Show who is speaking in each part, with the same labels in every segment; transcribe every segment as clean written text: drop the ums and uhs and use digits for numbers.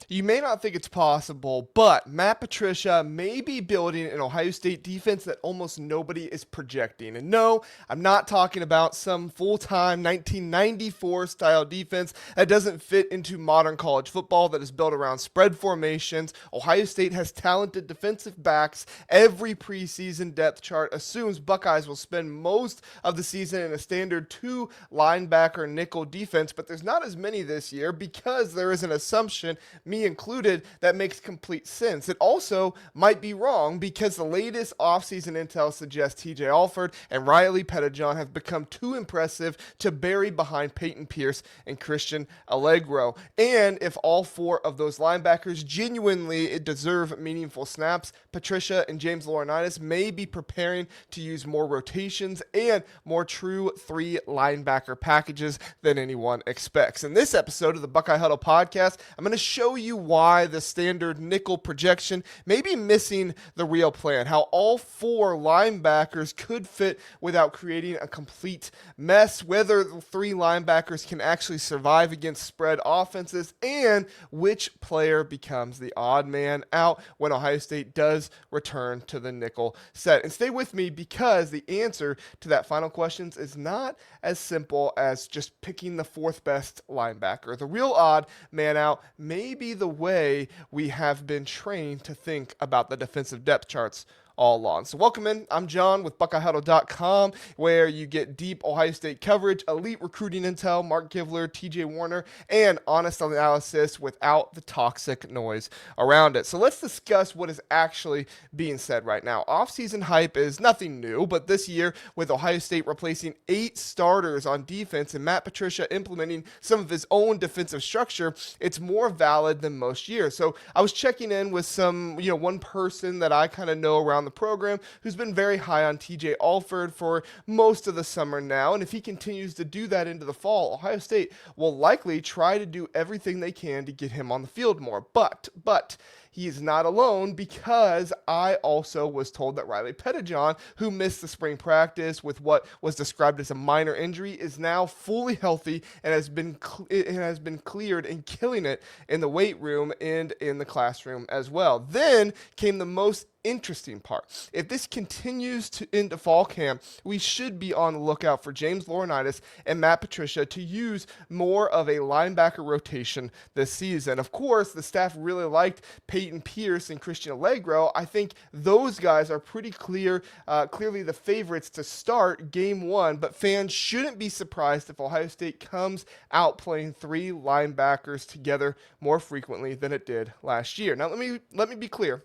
Speaker 1: You may not think it's possible, but Matt Patricia may be building an Ohio State defense that almost nobody is projecting. And no, I'm not talking about some full-time 1994 style defense that doesn't fit into modern college football, that is built around spread formations. Ohio State has talented defensive backs. Every preseason depth chart assumes Buckeyes will spend most of the season in a standard two linebacker nickel defense, but there's not as many this year because there is an assumption, me included, that makes complete sense. It also might be wrong because the latest offseason intel suggests TJ Alford and Pettijohn have become too impressive to bury behind Payton Pierce and Christian Alliegro. And if all four of those linebackers genuinely deserve meaningful snaps, Patricia and James Laurinaitis may be preparing to use more rotations and more true three linebacker packages than anyone expects. In this episode of the Buckeye Huddle podcast, I'm going to show you why the standard nickel projection may be missing the real plan, how all four linebackers could fit without creating a complete mess, whether the three linebackers can actually survive against spread offenses, and which player becomes the odd man out when Ohio State does return to the nickel set. And stay with me because the answer to that final question is not as simple as just picking the fourth best linebacker. The real odd man out may be the way we have been trained to think about the defensive depth charts all along. So welcome in. I'm John with BuckeyeHuddle.com, where you get deep Ohio State coverage, elite recruiting intel, Mark Givler, TJ Warner, and honest analysis without the toxic noise around it. So let's discuss what is actually being said right now. Offseason hype is nothing new, but this year, with Ohio State replacing 8 starters on defense and Matt Patricia implementing some of his own defensive structure, it's more valid than most years. So I was checking in with some, one person that I kind of know around the program who's been very high on TJ Alford for most of the summer now, and if he continues to do that into the fall, Ohio State will likely try to do everything they can to get him on the field more. But he's not alone, because I also was told that Pettijohn, who missed the spring practice with what was described as a minor injury, is now fully healthy and has been cleared and killing it in the weight room and in the classroom as well. Then came the most interesting part. If this continues into fall camp, we should be on the lookout for James Laurinaitis and Matt Patricia to use more of a linebacker rotation this season. Of course, the staff really liked Payton Pierce and Christian Alliegro. I think those guys are pretty clearly the favorites to start game one, but fans shouldn't be surprised if Ohio State comes out playing three linebackers together more frequently than it did last year. Now, let me be clear.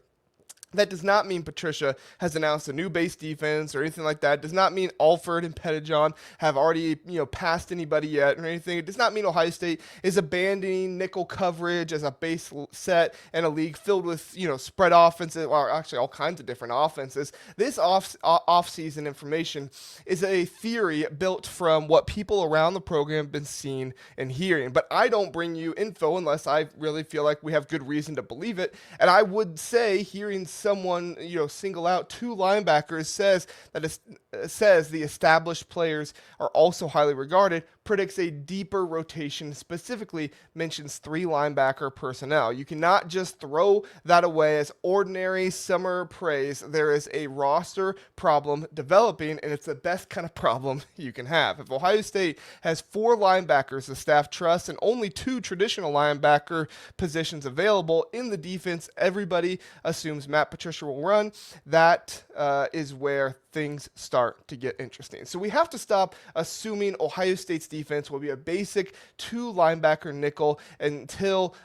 Speaker 1: That does not mean Patricia has announced a new base defense or anything like that. It does not mean Alford and Pettijohn have already, passed anybody yet or anything. It does not mean Ohio State is abandoning nickel coverage as a base set in a league filled with, spread offenses, or actually all kinds of different offenses. This off-season information is a theory built from what people around the program have been seeing and hearing. But I don't bring you info unless I really feel like we have good reason to believe it. And I would say hearing someone single out two linebackers says the established players are also highly regarded, predicts a deeper rotation, specifically mentions three linebacker personnel. You cannot just throw that away as ordinary summer praise. There is a roster problem developing, and it's the best kind of problem you can have. If Ohio State has 4 linebackers the staff trusts and only 2 traditional linebacker positions available in the defense everybody assumes Matt Patricia will run, that is where things start to get interesting. So we have to stop assuming Ohio State's defense will be a basic 2 linebacker nickel until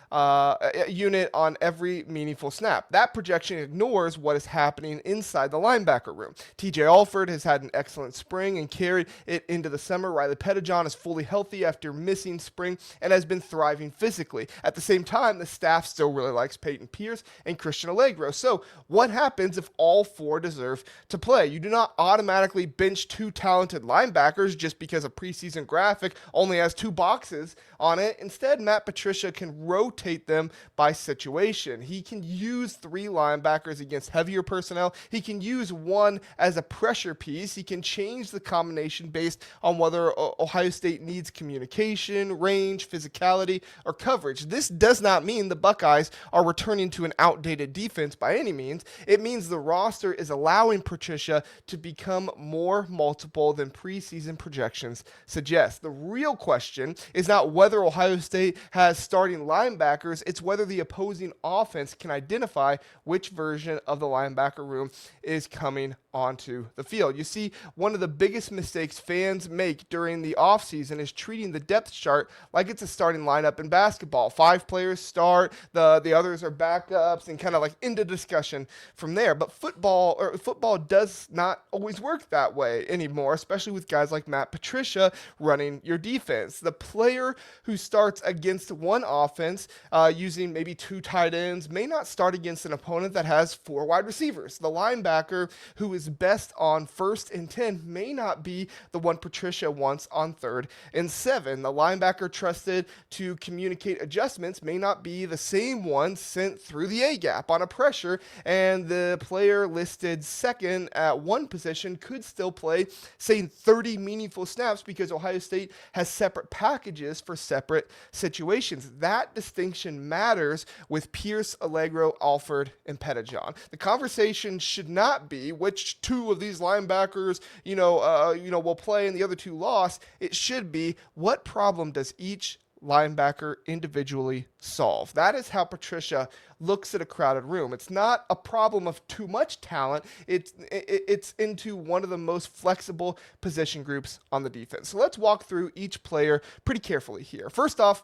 Speaker 1: unit on every meaningful snap. That projection ignores what is happening inside the linebacker room. TJ Alford has had an excellent spring and carried it into the summer. Pettijohn is fully healthy after missing spring and has been thriving physically. At the same time, the staff still really likes Payton Pierce and Christian Alliegro. So what happens if all four deserve to play? You do not automatically bench two talented linebackers just because a preseason graphic only has two boxes on it. Instead, Matt Patricia can rotate them by situation. He can use three linebackers against heavier personnel. He can use one as a pressure piece. He can change the combination based on whether Ohio State needs communication, range, physicality, or coverage. This does not mean the Buckeyes are returning to an outdated defense by any means. It means the roster is allowing Patricia to become more multiple than preseason projections suggest. The real question is not whether Ohio State has starting linebackers, it's whether the opposing offense can identify which version of the linebacker room is coming onto the field. You see, one of the biggest mistakes fans make during the offseason is treating the depth chart like it's a starting lineup in basketball. 5 players start, the others are backups, and kind of like into discussion from there. But football does not always work that way anymore, especially with guys like Matt Patricia running your defense. The player who starts against one offense using maybe 2 tight ends may not start against an opponent that has 4 wide receivers. The linebacker who is best on 1st and 10 may not be the one Patricia wants on 3rd and 7. The linebacker trusted to communicate adjustments may not be the same one sent through the A-gap on a pressure, and the player listed 2nd at one position could still play, say, 30 meaningful snaps because Ohio State has separate packages for separate situations. That distinction matters with Pierce, Alliegro, Alford, and Pettijohn. The conversation should not be which 2 of these linebackers, will play and the other 2 lost. It should be what problem does each linebacker individually solve. That is how Patricia looks at a crowded room. It's not a problem of too much talent. It's into one of the most flexible position groups on the defense. So let's walk through each player pretty carefully here. First off,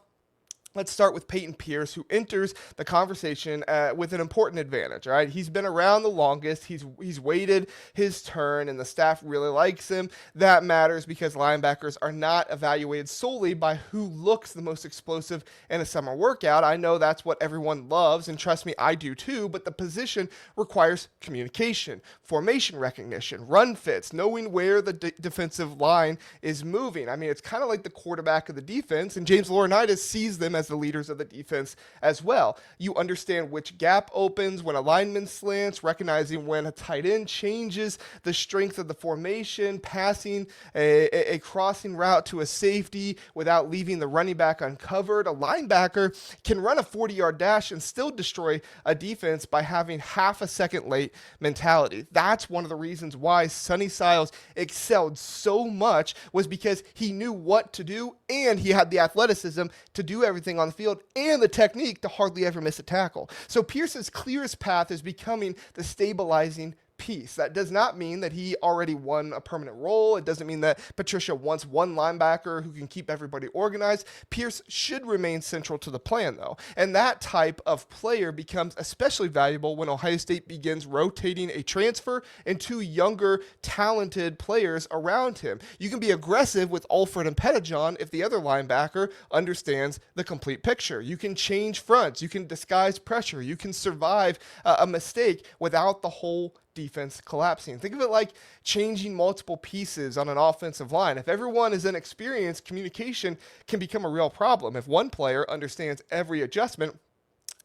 Speaker 1: let's start with Payton Pierce, who enters the conversation with an important advantage. All right, he's been around the longest. He's waited his turn, and the staff really likes him. That matters because linebackers are not evaluated solely by who looks the most explosive in a summer workout. I know that's what everyone loves, and trust me, I do too. But the position requires communication, formation recognition, run fits, knowing where the defensive line is moving. I mean, it's kind of like the quarterback of the defense, and James Laurinaitis sees them as the leaders of the defense as well. You understand which gap opens when a lineman slants, recognizing when a tight end changes the strength of the formation, passing a crossing route to a safety without leaving the running back uncovered. A linebacker can run a 40-yard dash and still destroy a defense by having half a second late mentality. That's one of the reasons why Sonny Styles excelled so much, was because he knew what to do and he had the athleticism to do everything on the field and the technique to hardly ever miss a tackle. So Pierce's clearest path is becoming the stabilizing piece. That does not mean that he already won a permanent role. It doesn't mean that Patricia wants one linebacker who can keep everybody organized. Pierce should remain central to the plan, though. And that type of player becomes especially valuable when Ohio State begins rotating a transfer and 2 younger, talented players around him. You can be aggressive with Alford and Pettijohn if the other linebacker understands the complete picture. You can change fronts. You can disguise pressure. You can survive a mistake without the whole defense collapsing. Think of it like changing multiple pieces on an offensive line. If everyone is inexperienced, communication can become a real problem. If one player understands every adjustment,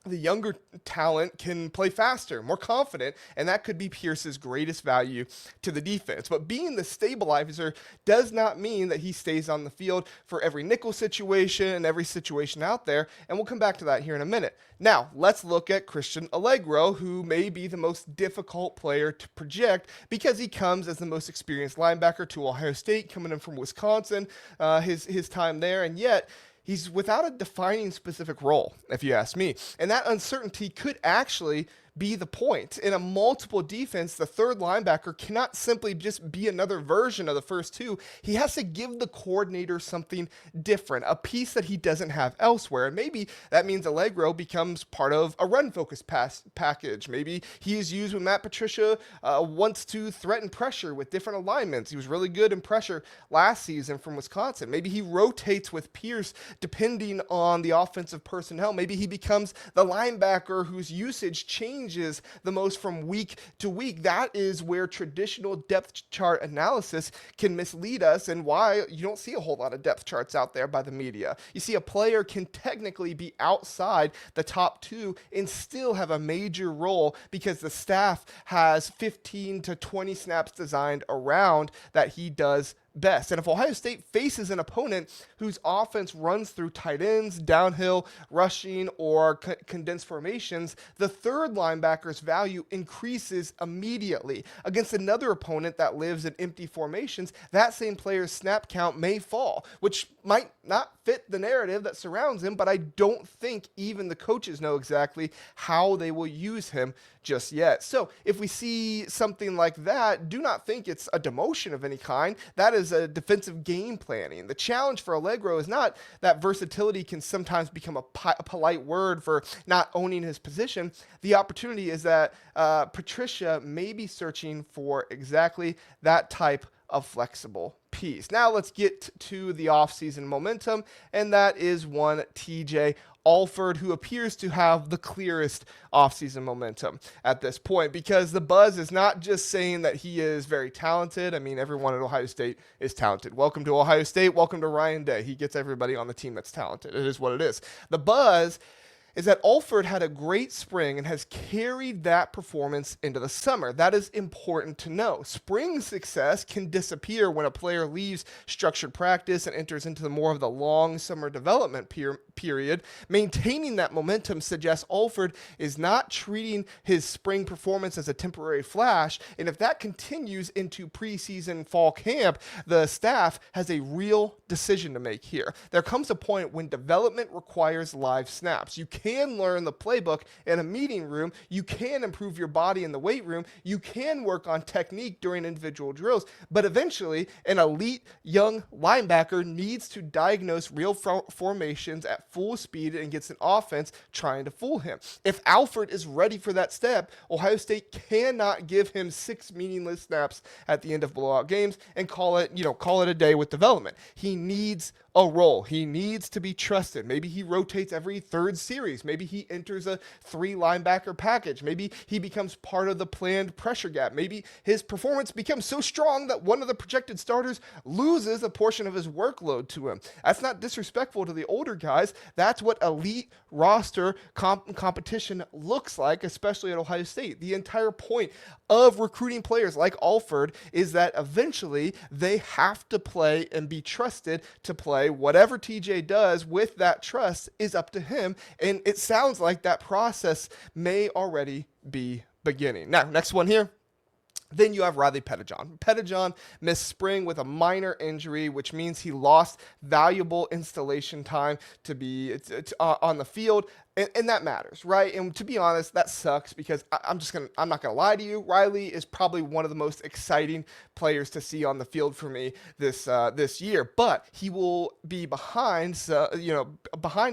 Speaker 1: the younger talent can play faster, more confident, and that could be Pierce's greatest value to the defense. But being the stabilizer does not mean that he stays on the field for every nickel situation and every situation out there, and we'll come back to that here in a minute. Now, let's look at Christian Alliegro, who may be the most difficult player to project because he comes as the most experienced linebacker to Ohio State, coming in from Wisconsin, his time there, and yet he's without a defining specific role, if you ask me. And that uncertainty could actually be the point. In a multiple defense, the 3rd linebacker cannot simply just be another version of the first 2. He has to give the coordinator something different, a piece that he doesn't have elsewhere. And maybe that means Alliegro becomes part of a run-focused package. Maybe he is used when Matt Patricia wants to threaten pressure with different alignments. He was really good in pressure last season from Wisconsin. Maybe he rotates with Pierce depending on the offensive personnel. Maybe he becomes the linebacker whose usage changes changes the most from week to week. That is where traditional depth chart analysis can mislead us, and why you don't see a whole lot of depth charts out there by the media. You see, a player can technically be outside the top two and still have a major role because the staff has 15 to 20 snaps designed around that he does best. And if Ohio State faces an opponent whose offense runs through tight ends, downhill, rushing, or condensed formations, the third linebacker's value increases immediately. Against another opponent that lives in empty formations, that same player's snap count may fall, which might not fit the narrative that surrounds him, but I don't think even the coaches know exactly how they will use him just yet. So if we see something like that, do not think it's a demotion of any kind. That is a defensive game planning. The challenge for Alliegro is not that versatility can sometimes become a polite word for not owning his position. The opportunity is that Patricia may be searching for exactly that type of flexible piece. Now let's get to the offseason momentum, and that is one TJ Alford, who appears to have the clearest offseason momentum at this point, because the buzz is not just saying that he is very talented. I mean, everyone at Ohio State is talented. Welcome to Ohio State. Welcome to Ryan Day. He gets everybody on the team that's talented. It is what it is. The buzz is that Alford had a great spring and has carried that performance into the summer. That is important to know. Spring success can disappear when a player leaves structured practice and enters into more of the long summer development period. Maintaining that momentum suggests Alford is not treating his spring performance as a temporary flash, and if that continues into preseason fall camp, the staff has a real decision to make here. There comes a point when development requires live snaps. You can learn the playbook in a meeting room. You can improve your body in the weight room. You can work on technique during individual drills. But eventually, an elite young linebacker needs to diagnose real formations at full speed against an offense trying to fool him. If Alford is ready for that step, Ohio State cannot give him 6 meaningless snaps at the end of blowout games and call it a day with development. He needs a role. He needs to be trusted. Maybe he rotates every third series. Maybe he enters a 3-linebacker package. Maybe he becomes part of the planned pressure gap. Maybe his performance becomes so strong that one of the projected starters loses a portion of his workload to him. That's not disrespectful to the older guys. That's what elite roster competition looks like, especially at Ohio State. The entire point of recruiting players like Alford is that eventually they have to play and be trusted to play. Whatever TJ does with that trust is up to him, and it sounds like that process may already be beginning. Now, next one here. Then you have Riley Pettijohn. Pettijohn missed spring with a minor injury, which means he lost valuable installation time to be on the field. And that matters, right? And to be honest, that sucks because I'm not gonna lie to you. Riley is probably one of the most exciting players to see on the field for me this year. But he will be behind a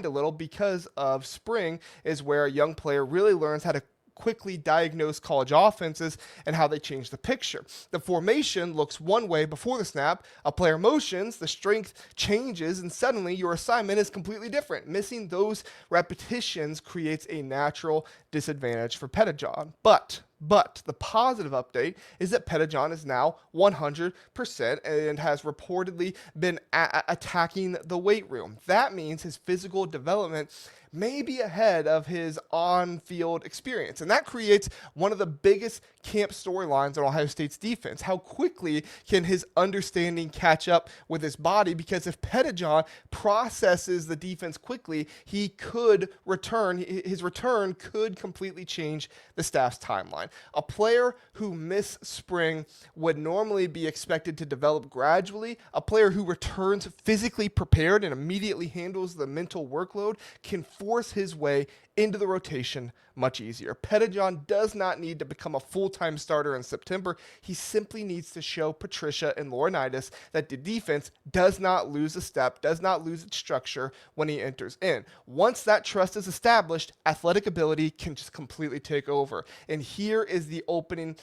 Speaker 1: little because of spring is where a young player really learns how to quickly diagnose college offenses and how they change the picture. The formation looks one way before the snap, a player motions, the strength changes, and suddenly your assignment is completely different. Missing those repetitions creates a natural disadvantage for Pettijohn. But the positive update is that Pettijohn is now 100% and has reportedly been attacking the weight room. That means his physical development may be ahead of his on-field experience. And that creates one of the biggest camp storylines on Ohio State's defense. How quickly can his understanding catch up with his body? Because if Pettijohn processes the defense quickly, he could return. His return could completely change the staff's timeline. A player who missed spring would normally be expected to develop gradually. A player who returns physically prepared and immediately handles the mental workload can force his way into the rotation much easier. Pettijohn does not need to become a full-time starter in September. He simply needs to show Patricia and Laurinaitis that the defense does not lose a step, does not lose its structure when he enters in. Once that trust is established, athletic ability can just completely take over. And here is the open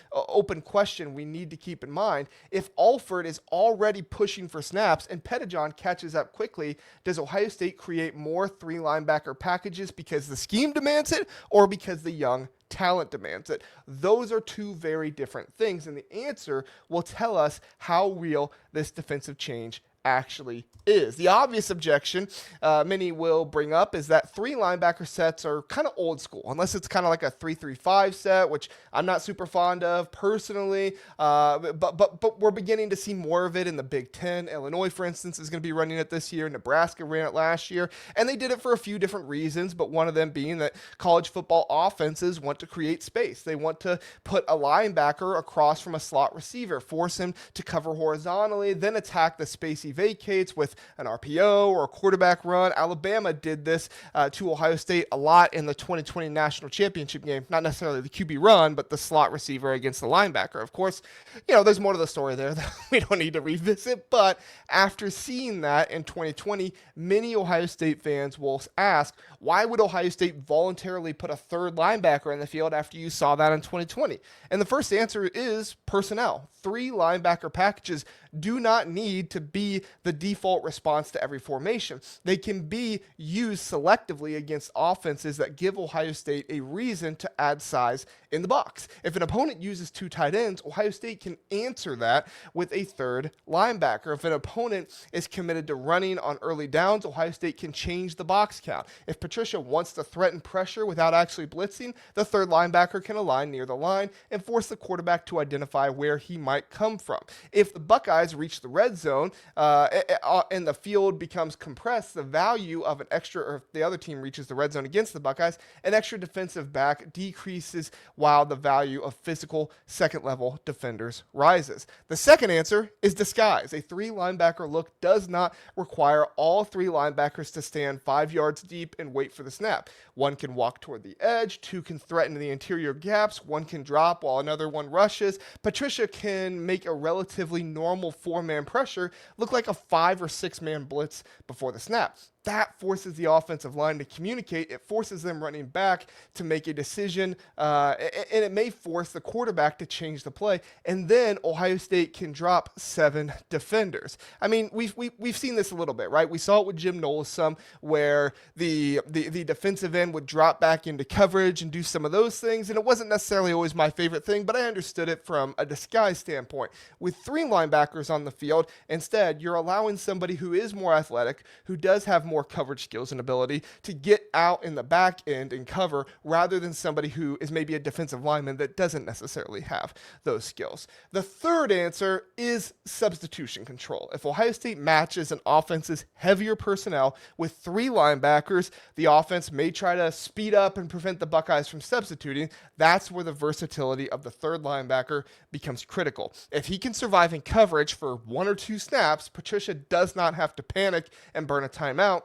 Speaker 1: question we need to keep in mind. If Alford is already pushing for snaps and Pettijohn catches up quickly, does Ohio State create more 3-linebacker packages because the scheme demands it, or because the young talent demands it. Those are two very different things, and the answer will tell us how real this defensive change actually is. The obvious objection many will bring up is that three linebacker sets are kind of old school, unless it's kind of like a 3-3-5 set, which I'm not super fond of personally, but we're beginning to see more of it in the Big Ten. Illinois, for instance, is going to be running it this year. Nebraska ran it last year, and they did it for a few different reasons, but one of them being that college football offenses want to create space. They want to put a linebacker across from a slot receiver, force him to cover horizontally, then attack the space he vacates with an RPO or a quarterback run. Alabama did this to Ohio State a lot in the 2020 national championship game. Not necessarily the QB run, but the slot receiver against the linebacker. Of course, there's more to the story there that we don't need to revisit, but after seeing that in 2020, many Ohio State fans will ask, why would Ohio State voluntarily put a third linebacker in the field after you saw that in 2020? And the first answer is personnel. Three linebacker packages do not need to be the default response to every formation. They can be used selectively against offenses that give Ohio State a reason to add size in the box. If an opponent uses two tight ends, Ohio State can answer that with a third linebacker. If an opponent is committed to running on early downs, Ohio State can change the box count. If Patricia wants to threaten pressure without actually blitzing, the third linebacker can align near the line and force the quarterback to identify where he might come from. If the Buckeyes reach the red zone and the field becomes compressed, the value of an extra, or if the other team reaches the red zone against the Buckeyes, an extra defensive back decreases while the value of physical second-level defenders rises. The second answer is disguise. A three linebacker look does not require all three linebackers to stand 5 yards deep and wait for the snap. One can walk toward the edge, two can threaten the interior gaps, one can drop while another one rushes. Patricia can make a relatively normal four-man pressure look like a 5 or 6 man blitz before the snap. That forces the offensive line to communicate. It forces them running back to make a decision, and it may force the quarterback to change the play. And then Ohio State can drop 7 defenders. I mean, we've seen this a little bit, right? We saw it with Jim Knowles some, where the defensive end would drop back into coverage and do some of those things, and it wasn't necessarily always my favorite thing, but I understood it from a disguise standpoint. With 3 linebackers on the field, instead, you're allowing somebody who is more athletic, who does have more coverage skills and ability to get out in the back end and cover, rather than somebody who is maybe a defensive lineman that doesn't necessarily have those skills. The third answer is substitution control. If Ohio State matches an offense's heavier personnel with 3 linebackers, the offense may try to speed up and prevent the Buckeyes from substituting. That's where the versatility of the third linebacker becomes critical. If he can survive in coverage for 1 or 2 snaps, Patricia does not have to panic and burn a timeout,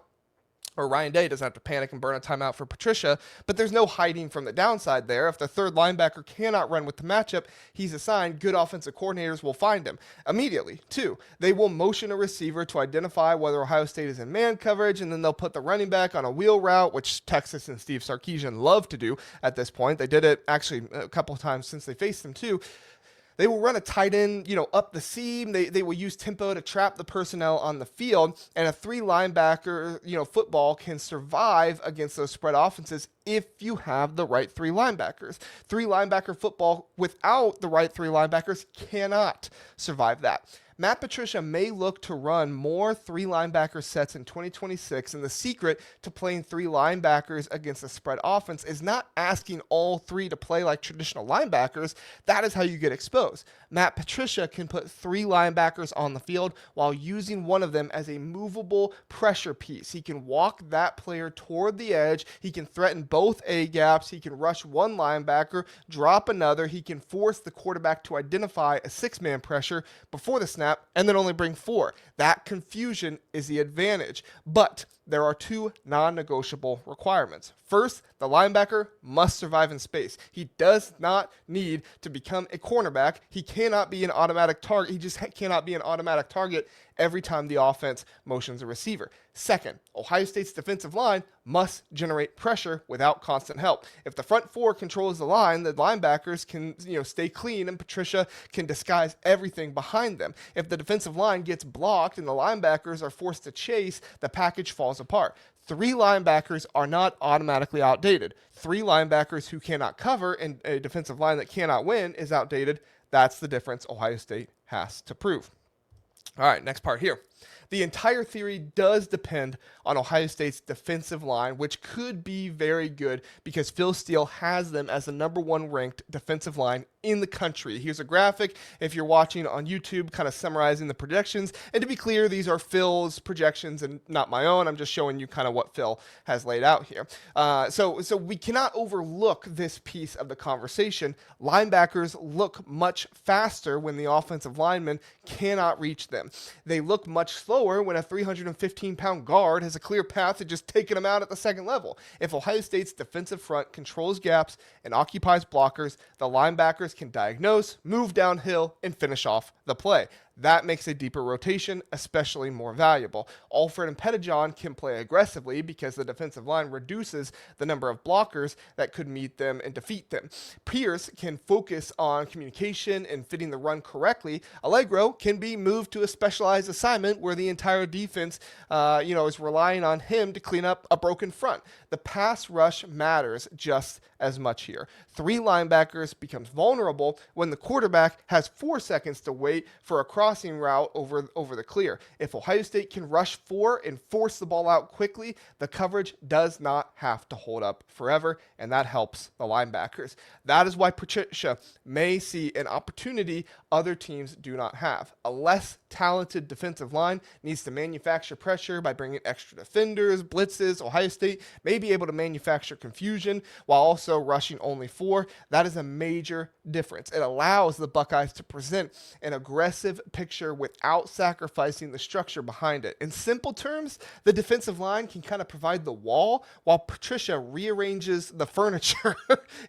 Speaker 1: or Ryan Day doesn't have to panic and burn a timeout for Patricia, but there's no hiding from the downside there. If the third linebacker cannot run with the matchup he's assigned, good offensive coordinators will find him immediately. 2, they will motion a receiver to identify whether Ohio State is in man coverage, and then they'll put the running back on a wheel route, which Texas and Steve Sarkisian love to do at this point. They did it actually a couple of times since they faced him too. They will run a tight end, up the seam. They will use tempo to trap the personnel on the field. And a 3 linebacker, football can survive against those spread offenses if you have the right 3 linebackers. 3 linebacker football without the right 3 linebackers cannot survive that. Matt Patricia may look to run more 3 linebacker sets in 2026, and the secret to playing 3 linebackers against a spread offense is not asking all 3 to play like traditional linebackers. That is how you get exposed. Matt Patricia can put 3 linebackers on the field while using one of them as a movable pressure piece. He can walk that player toward the edge. He can threaten both A gaps. He can rush one linebacker, drop another. He can force the quarterback to identify a 6-man pressure before the snap, and then only bring 4. That confusion is the advantage. But there are 2 non-negotiable requirements. First, the linebacker must survive in space. He does not need to become a cornerback. He cannot be an automatic target. He just cannot be an automatic target every time the offense motions a receiver. Second, Ohio State's defensive line must generate pressure without constant help. If the front 4 controls the line, the linebackers can, stay clean, and Patricia can disguise everything behind them. If the defensive line gets blocked and the linebackers are forced to chase, the package falls apart. Three linebackers are not automatically outdated. Three linebackers who cannot cover and a defensive line that cannot win is outdated. That's the difference Ohio State has to prove. All right, next part here. The entire theory does depend on Ohio State's defensive line, which could be very good because Phil Steele has them as the number 1 ranked defensive line in the country. Here's a graphic if you're watching on YouTube, kind of summarizing the projections. And to be clear, these are Phil's projections and not my own. I'm just showing you kind of what Phil has laid out here. So we cannot overlook this piece of the conversation. Linebackers look much faster when the offensive linemen cannot reach them. They look much slower when a 315-pound guard has a clear path to just taking them out at the second level. If Ohio State's defensive front controls gaps and occupies blockers, the linebackers can diagnose, move downhill, and finish off the play. That makes a deeper rotation especially more valuable. Alford and Pettijohn can play aggressively because the defensive line reduces the number of blockers that could meet them and defeat them. Pierce can focus on communication and fitting the run correctly. Alliegro can be moved to a specialized assignment where the entire defense is relying on him to clean up a broken front. The pass rush matters just as much here. Three linebackers becomes vulnerable when the quarterback has 4 seconds to wait for a crossing route over the clear. If Ohio State can rush 4 and force the ball out quickly, the coverage does not have to hold up forever, and that helps the linebackers. That is why Patricia may see an opportunity other teams do not have. A less talented defensive line needs to manufacture pressure by bringing extra defenders, blitzes. Ohio State may be able to manufacture confusion while also rushing only 4. That is a major difference. It allows the Buckeyes to present an aggressive picture without sacrificing the structure behind it. In simple terms, the defensive line can kind of provide the wall while Patricia rearranges the furniture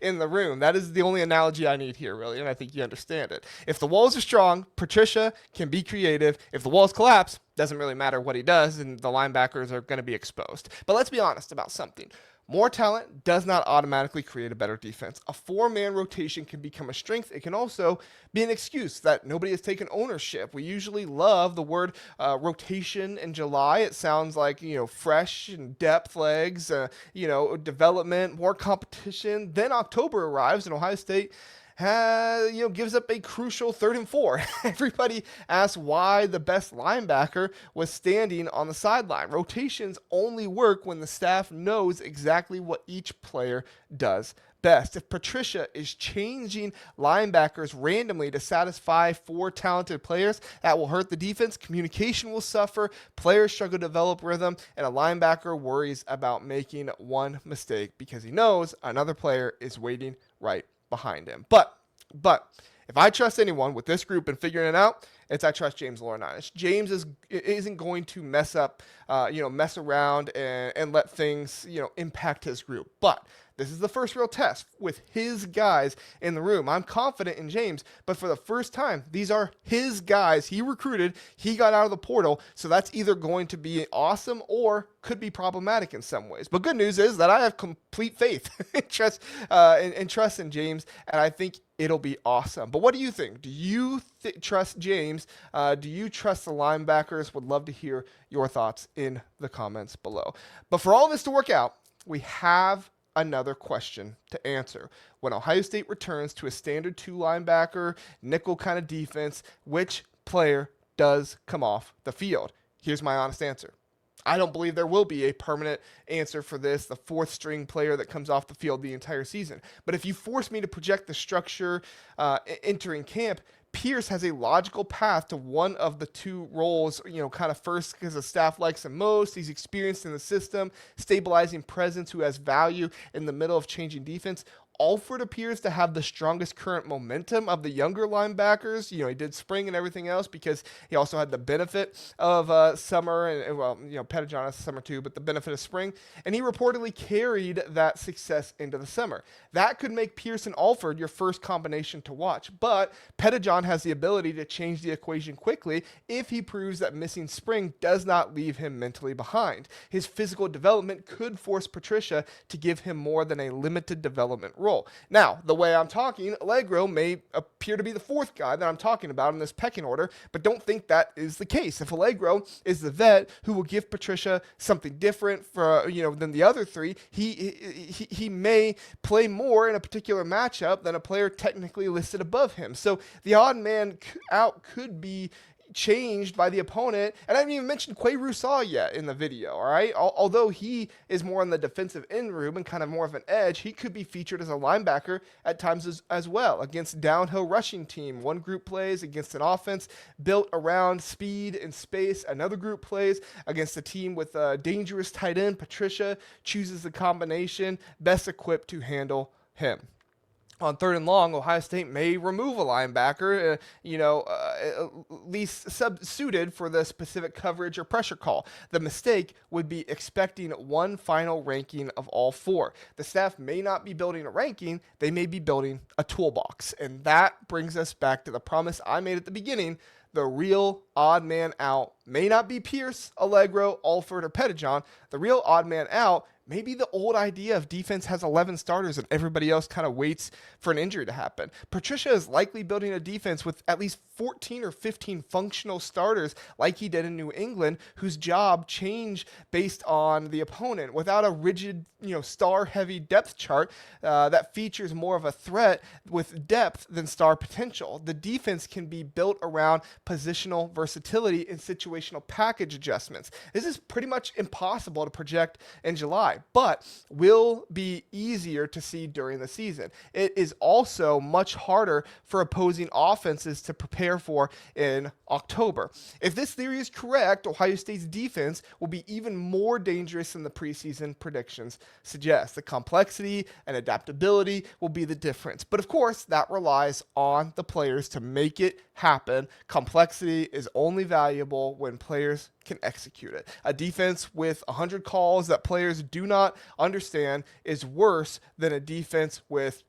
Speaker 1: in the room. That is the only analogy I need here, really, and I think you understand it. If the walls are strong, Patricia can be creative. If the walls collapse, doesn't really matter what he does, and the linebackers are going to be exposed. But let's be honest about something. More talent does not automatically create a better defense. A 4-man rotation can become a strength. It can also be an excuse that nobody has taken ownership. We usually love the word rotation in July. It sounds like, fresh and depth legs, development, more competition. Then October arrives and Ohio State gives up a crucial 3rd and 4. Everybody asks why the best linebacker was standing on the sideline. Rotations only work when the staff knows exactly what each player does best. If Patricia is changing linebackers randomly to satisfy 4 talented players, that will hurt the defense. Communication will suffer, players struggle to develop rhythm, and a linebacker worries about making one mistake because he knows another player is waiting right behind him. But if I trust anyone with this group and figuring it out, I trust James Laurinaitis. James isn't going to mess around and let things, impact his group. But this is the first real test with his guys in the room. I'm confident in James, but for the first time, these are his guys. He recruited, he got out of the portal, so that's either going to be awesome or could be problematic in some ways. But good news is that I have complete faith and trust in James, and I think it'll be awesome. But what do you think? Do you trust James? Do you trust the linebackers? Would love to hear your thoughts in the comments below. But for all this to work out, we have another question to answer. When Ohio State returns to a standard 2-linebacker, nickel kind of defense, which player does come off the field? Here's my honest answer. I don't believe there will be a permanent answer for this, the 4th string player that comes off the field the entire season. But if you force me to project the structure entering camp, Pierce has a logical path to one of the 2 roles, kind of first because the staff likes him most. He's experienced in the system, stabilizing presence who has value in the middle of changing defense. Alford appears to have the strongest current momentum of the younger linebackers. He did spring and everything else because he also had the benefit of summer and Pettijohn has summer too, but the benefit of spring. And he reportedly carried that success into the summer. That could make Pierce and Alford your first combination to watch, but Pettijohn has the ability to change the equation quickly if he proves that missing spring does not leave him mentally behind. His physical development could force Patricia to give him more than a limited development role. role. Now, the way I'm talking, Alliegro may appear to be the fourth guy that I'm talking about in this pecking order, but don't think that is the case. If Alliegro is the vet who will give Patricia something different than the other three, he may play more in a particular matchup than a player technically listed above him. So the odd man out could be changed by the opponent. And I haven't even mentioned Quay Rousseau yet in the video, all right? Although he is more on the defensive end room and kind of more of an edge, he could be featured as a linebacker at times as well against downhill rushing team. One group plays against an offense built around speed and space. Another group plays against a team with a dangerous tight end. Patricia chooses the combination best equipped to handle him. On third and long, Ohio State may remove a linebacker, at least suited for the specific coverage or pressure call. The mistake would be expecting one final ranking of all four. The staff may not be building a ranking, they may be building a toolbox. And that brings us back to the promise I made at the beginning. The real odd man out may not be Pierce, Alliegro, Alford, or Pettijohn. The real odd man out maybe the old idea of defense has 11 starters and everybody else kind of waits for an injury to happen. Patricia is likely building a defense with at least 14 or 15 functional starters like he did in New England, whose job changed based on the opponent without a rigid, star-heavy depth chart that features more of a threat with depth than star potential. The defense can be built around positional versatility and situational package adjustments. This is pretty much impossible to project in July, but will be easier to see during the season. It is also much harder for opposing offenses to prepare for in October. If this theory is correct, Ohio State's defense will be even more dangerous than the preseason predictions suggest. The complexity and adaptability will be the difference. But of course, that relies on the players to make it happen. Complexity is only valuable when players can execute it. A defense with 100 calls that players do not understand is worse than a defense with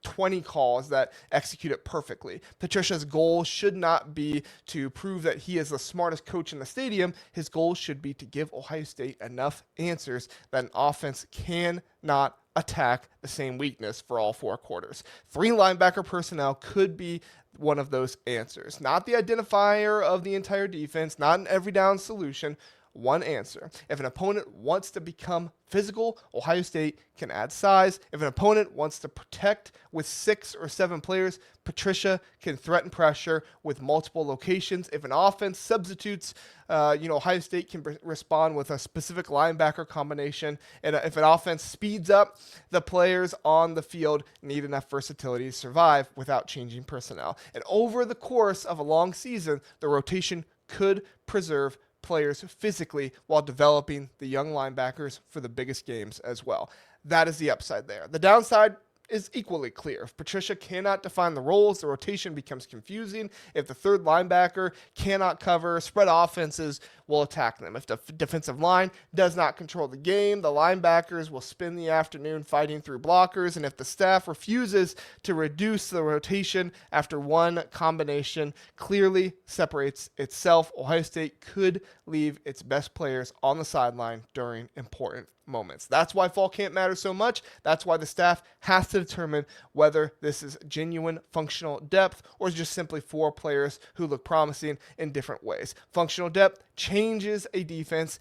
Speaker 1: 20 calls that execute it perfectly. Patricia's goal should not be to prove that he is the smartest coach in the stadium. His goal should be to give Ohio State enough answers that an offense cannot attack the same weakness for all four quarters. Three linebacker personnel could be one of those answers. Not the identifier of the entire defense, not an every down solution. One answer. If an opponent wants to become physical, Ohio State can add size. If an opponent wants to protect with 6 or 7 players, Patricia can threaten pressure with multiple locations. If an offense substitutes, Ohio State can respond with a specific linebacker combination. And if an offense speeds up, the players on the field need enough versatility to survive without changing personnel. And over the course of a long season, the rotation could preserve players physically while developing the young linebackers for the biggest games as well. That is the upside there. The downside is equally clear. If Patricia cannot define the roles, the rotation becomes confusing. If the third linebacker cannot cover, spread offenses will attack them. If the defensive line does not control the game, the linebackers will spend the afternoon fighting through blockers. And if the staff refuses to reduce the rotation after one combination clearly separates itself, Ohio State could leave its best players on the sideline during important moments. That's why fall camp matters so much. That's why the staff has to determine whether this is genuine functional depth or is just simply 4 players who look promising in different ways. Functional depth changes a defense.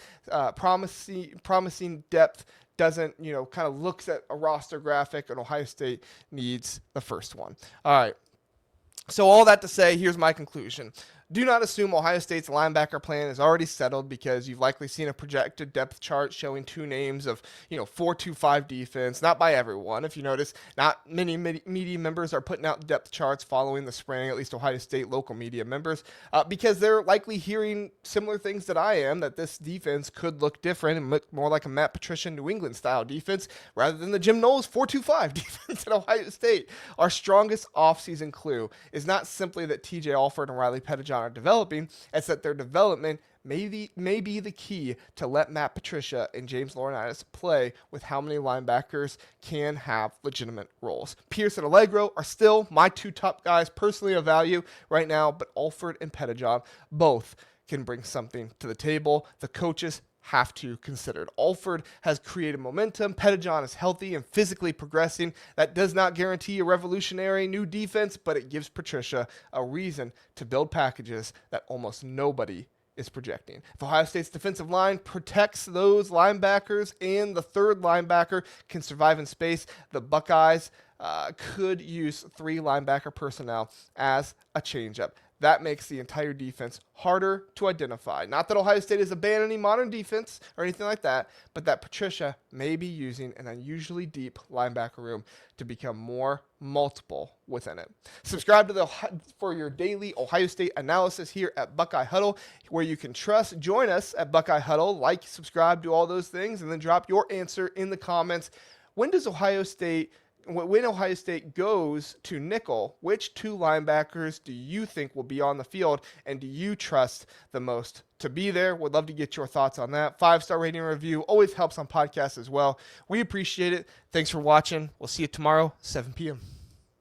Speaker 1: Promising depth doesn't, kind of looks at a roster graphic, and Ohio State needs the first one. All right. So all that to say, here's my conclusion. Do not assume Ohio State's linebacker plan is already settled because you've likely seen a projected depth chart showing 2 names of, 4-2-5 defense. Not by everyone. If you notice, not many media members are putting out depth charts following the spring, at least Ohio State local media members, because they're likely hearing similar things that I am, that this defense could look different and look more like a Matt Patricia New England style defense rather than the Jim Knowles 4-2-5 defense at Ohio State. Our strongest offseason clue is not simply that TJ Alford and Riley Pettijohn are developing, it's that their development may be the key to let Matt Patricia and James Laurinaitis play with how many linebackers can have legitimate roles. Pierce and Alliegro are still my 2 top guys personally of value right now, but Alford and Pettijohn both can bring something to the table. The coaches have to consider it. Alford has created momentum. Pettijohn is healthy and physically progressing. That does not guarantee a revolutionary new defense, but it gives Patricia a reason to build packages that almost nobody is projecting. If Ohio State's defensive line protects those linebackers and the third linebacker can survive in space, the Buckeyes could use three-linebacker personnel as a changeup. That makes the entire defense harder to identify. Not that Ohio State is abandoning modern defense or anything like that, but that Patricia may be using an unusually deep linebacker room to become more multiple within it. Subscribe to for your daily Ohio State analysis here at Buckeye Huddle, where you can trust. Join us at Buckeye Huddle. Like, subscribe, do all those things, and then drop your answer in the comments. When Ohio State goes to nickel, which two linebackers do you think will be on the field, and do you trust the most to be there? Would love to get your thoughts on that. 5-star rating review always helps on podcasts as well. We appreciate it. Thanks for watching. We'll see you tomorrow, 7 p.m.